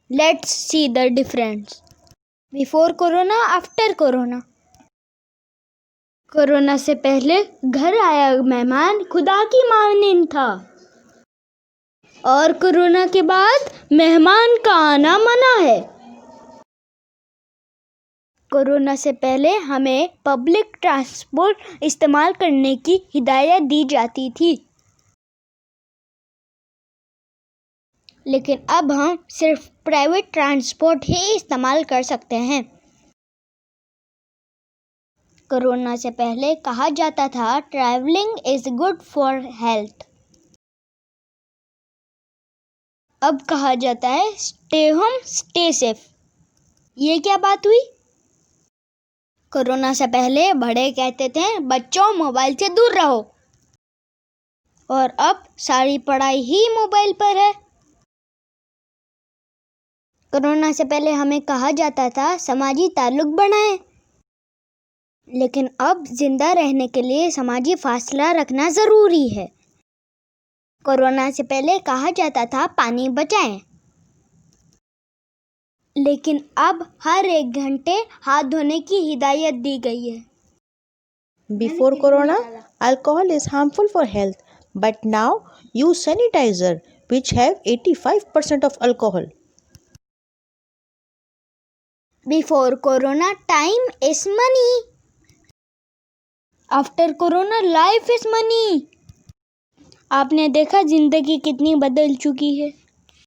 Let's see the difference. Before Corona, after Corona. Corona से पहले घर आया मेहमान खुदा की मानंद था, और कोरोना के बाद मेहमान का आना मना है। कोरोना से पहले हमें पब्लिक ट्रांसपोर्ट इस्तेमाल करने की हिदायत दी जाती थी, लेकिन अब हम सिर्फ प्राइवेट ट्रांसपोर्ट ही इस्तेमाल कर सकते हैं। कोरोना से पहले कहा जाता था travelling is good for health. अब कहा जाता है स्टे होम स्टे सेफ। ये क्या बात हुई? कोरोना से पहले बड़े कहते थे बच्चों मोबाइल से दूर रहो, और अब सारी पढ़ाई ही मोबाइल पर है। कोरोना से पहले हमें कहा जाता था सामाजिक ताल्लुक बनाएं, लेकिन अब जिंदा रहने के लिए सामाजिक फासला रखना जरूरी है। कोरोना से पहले कहा जाता था पानी बचाएं, लेकिन अब हर 1 घंटे हाथ धोने की हिदायत दी गई है। Before Corona, alcohol is harmful for health, but now use sanitizer which have 85% of alcohol. Before Corona, time is money. After Corona, life is money. आपने देखा जिंदगी कितनी बदल चुकी है।